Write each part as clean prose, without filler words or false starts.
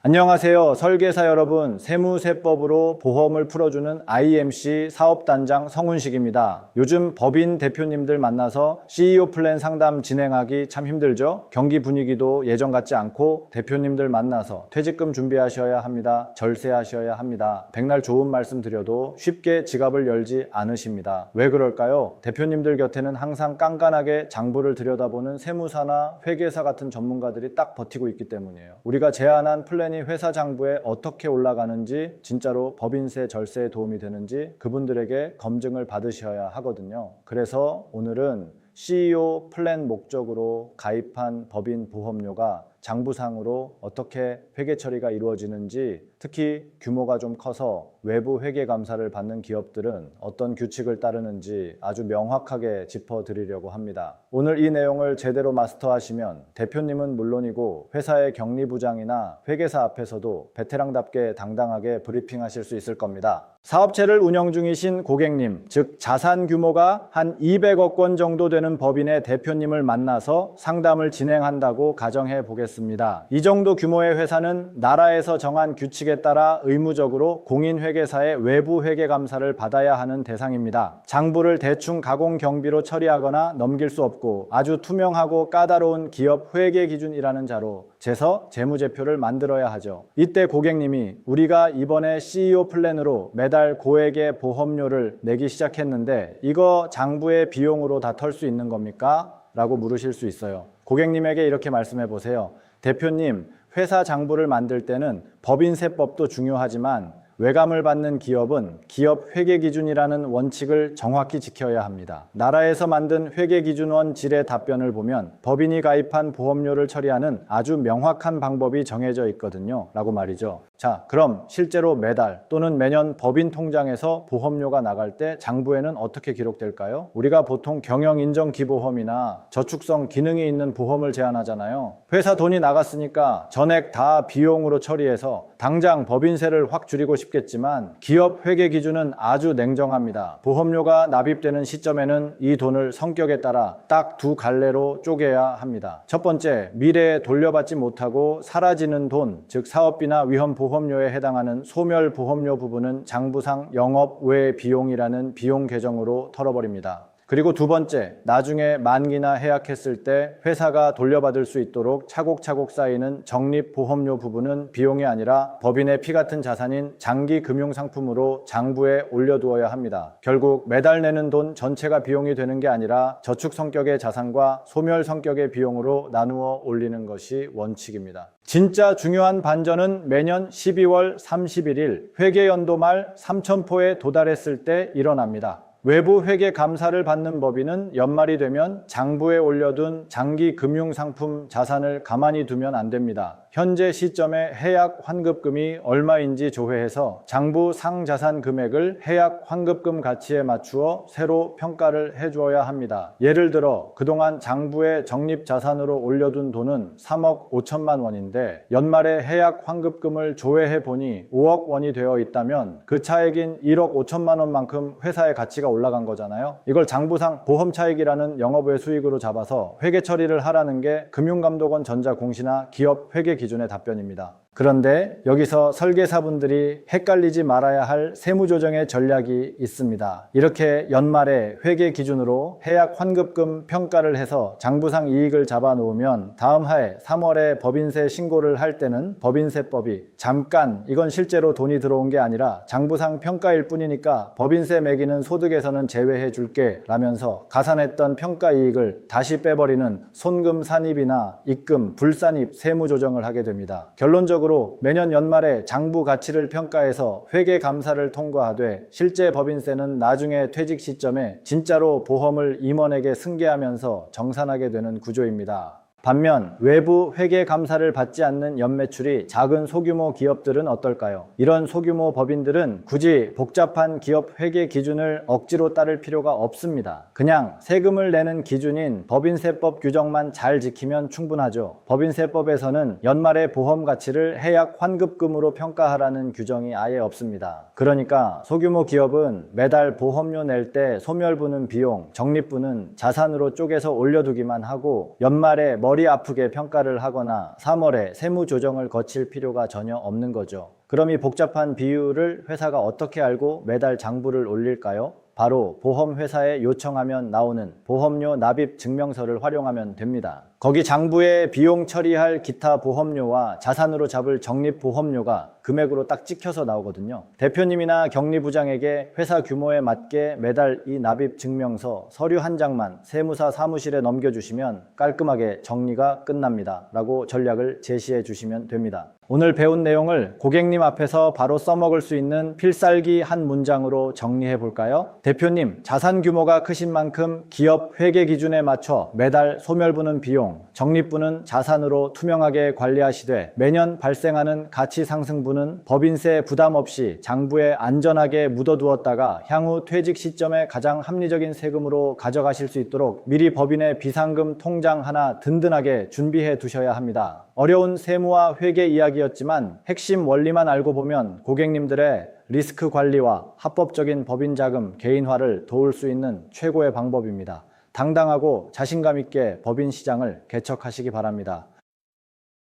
안녕하세요. 설계사 여러분, 세무세법으로 보험을 풀어주는 IMC 사업단장 성훈식입니다. 요즘 법인 대표님들 만나서 CEO 플랜 상담 진행하기 참 힘들죠? 경기 분위기도 예전 같지 않고 대표님들 만나서 퇴직금 준비하셔야 합니다. 절세하셔야 합니다. 백날 좋은 말씀 드려도 쉽게 지갑을 열지 않으십니다. 왜 그럴까요? 대표님들 곁에는 항상 깐깐하게 장부를 들여다보는 세무사나 회계사 같은 전문가들이 딱 버티고 있기 때문이에요. 우리가 제안한 플랜 회사 장부에 어떻게 올라가는지, 진짜로 법인세 절세에 도움이 되는지 그분들에게 검증을 받으셔야 하거든요. 그래서 오늘은 CEO 플랜 목적으로 가입한 법인 보험료가 장부상으로 어떻게 회계 처리가 이루어지는지, 특히 규모가 좀 커서 외부 회계 감사를 받는 기업들은 어떤 규칙을 따르는지 아주 명확하게 짚어드리려고 합니다. 오늘 이 내용을 제대로 마스터하시면 대표님은 물론이고 회사의 격리부장이나 회계사 앞에서도 베테랑답게 당당하게 브리핑하실 수 있을 겁니다. 사업체를 운영 중이신 고객님, 즉 자산 규모가 한 200억 원 정도 되는 법인의 대표님을 만나서 상담을 진행한다고 가정해 보겠습니다. 이 정도 규모의 회사는 나라에서 정한 규칙에 따라 의무적으로 공인회계사의 외부 회계 감사를 받아야 하는 대상입니다. 장부를 대충 가공 경비로 처리하거나 넘길 수 없고 아주 투명하고 까다로운 기업 회계 기준이라는 자로 재서 재무제표를 만들어야 하죠. 이때 고객님이 우리가 이번에 CEO 플랜으로 매달 고액의 보험료를 내기 시작했는데 이거 장부의 비용으로 다 털 수 있는 겁니까? 라고 물으실 수 있어요. 고객님에게 이렇게 말씀해 보세요. 대표님, 회사 장부를 만들 때는 법인세법도 중요하지만 외감을 받는 기업은 기업 회계기준이라는 원칙을 정확히 지켜야 합니다. 나라에서 만든 회계기준원 질의 답변을 보면 법인이 가입한 보험료를 처리하는 아주 명확한 방법이 정해져 있거든요. 라고 말이죠. 자, 그럼 실제로 매달 또는 매년 법인 통장에서 보험료가 나갈 때 장부에는 어떻게 기록될까요? 우리가 보통 경영인정기보험이나 저축성 기능이 있는 보험을 제안하잖아요. 회사 돈이 나갔으니까 전액 다 비용으로 처리해서 당장 법인세를 확 줄이고 싶겠지만 기업 회계 기준은 아주 냉정합니다. 보험료가 납입되는 시점에는 이 돈을 성격에 따라 딱 두 갈래로 쪼개야 합니다. 첫 번째, 미래에 돌려받지 못하고 사라지는 돈, 즉 사업비나 위험보험료에 해당하는 소멸보험료 부분은 장부상 영업 외 비용이라는 비용 계정으로 털어버립니다. 그리고 두 번째, 나중에 만기나 해약했을 때 회사가 돌려받을 수 있도록 차곡차곡 쌓이는 적립보험료 부분은 비용이 아니라 법인의 피 같은 자산인 장기금융상품으로 장부에 올려두어야 합니다. 결국 매달 내는 돈 전체가 비용이 되는 게 아니라 저축 성격의 자산과 소멸 성격의 비용으로 나누어 올리는 것이 원칙입니다. 진짜 중요한 반전은 매년 12월 31일 회계연도 말 3,000포에 도달했을 때 일어납니다. 외부 회계 감사를 받는 법인은 연말이 되면 장부에 올려둔 장기 금융상품 자산을 가만히 두면 안 됩니다. 현재 시점에 해약 환급금이 얼마인지 조회해서 장부 상자산 금액을 해약 환급금 가치에 맞추어 새로 평가를 해주어야 합니다. 예를 들어 그동안 장부에 적립자산으로 올려둔 돈은 3억 5천만 원인데 연말에 해약 환급금을 조회해 보니 5억 원이 되어 있다면 그 차액인 1억 5천만 원만큼 회사의 가치가 올라간 거잖아요. 이걸 장부상 보험차익이라는 영업외 수익으로 잡아서 회계 처리를 하라는 게 금융감독원 전자공시나 기업 회계 기준의 답변입니다. 그런데 여기서 설계사분들이 헷갈리지 말아야 할 세무조정의 전략이 있습니다. 이렇게 연말에 회계 기준으로 해약 환급금 평가를 해서 장부상 이익을 잡아 놓으면 다음 해에 3월에 법인세 신고를 할 때는 법인세법이 잠깐 이건 실제로 돈이 들어온 게 아니라 장부상 평가일 뿐이니까 법인세 매기는 소득에서는 제외해 줄게 라면서 가산했던 평가 이익을 다시 빼버리는 손금산입이나 입금, 불산입 세무조정을 하게 됩니다. 결론적으로 매년 연말에 장부 가치를 평가해서 회계 감사를 통과하되 실제 법인세는 나중에 퇴직 시점에 진짜로 보험을 임원에게 승계하면서 정산하게 되는 구조입니다. 반면 외부 회계 감사를 받지 않는 연매출이 작은 소규모 기업들은 어떨까요? 이런 소규모 법인들은 굳이 복잡한 기업 회계 기준을 억지로 따를 필요가 없습니다. 그냥 세금을 내는 기준인 법인세법 규정만 잘 지키면 충분하죠. 법인세법에서는 연말의 보험 가치를 해약 환급금으로 평가하라는 규정이 아예 없습니다. 그러니까 소규모 기업은 매달 보험료 낼 때 소멸부는 비용, 적립부는 자산으로 쪼개서 올려두기만 하고 연말에 머리 아프게 평가를 하거나 3월에 세무 조정을 거칠 필요가 전혀 없는 거죠. 그럼 이 복잡한 비율을 회사가 어떻게 알고 매달 장부를 올릴까요? 바로 보험회사에 요청하면 나오는 보험료 납입 증명서를 활용하면 됩니다. 거기 장부에 비용 처리할 기타 보험료와 자산으로 잡을 적립보험료가 금액으로 딱 찍혀서 나오거든요. 대표님이나 격리부장에게 회사 규모에 맞게 매달 이 납입 증명서 서류 한 장만 세무사 사무실에 넘겨주시면 깔끔하게 정리가 끝납니다. 라고 전략을 제시해 주시면 됩니다. 오늘 배운 내용을 고객님 앞에서 바로 써먹을 수 있는 필살기 한 문장으로 정리해 볼까요? 대표님, 자산 규모가 크신 만큼 기업 회계 기준에 맞춰 매달 소멸부는 비용, 적립부는 자산으로 투명하게 관리하시되 매년 발생하는 가치 상승분은 법인세 부담 없이 장부에 안전하게 묻어두었다가 향후 퇴직 시점에 가장 합리적인 세금으로 가져가실 수 있도록 미리 법인의 비상금 통장 하나 든든하게 준비해 두셔야 합니다. 어려운 세무와 회계 이야기였지만 핵심 원리만 알고 보면 고객님들의 리스크 관리와 합법적인 법인 자금 개인화를 도울 수 있는 최고의 방법입니다. 당당하고 자신감 있게 법인 시장을 개척하시기 바랍니다.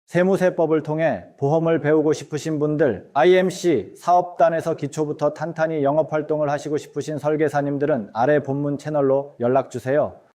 세무세법을 통해 보험을 배우고 싶으신 분들, IMC 사업단에서 기초부터 탄탄히 영업활동을 하시고 싶으신 설계사님들은 아래 본문 채널로 연락주세요.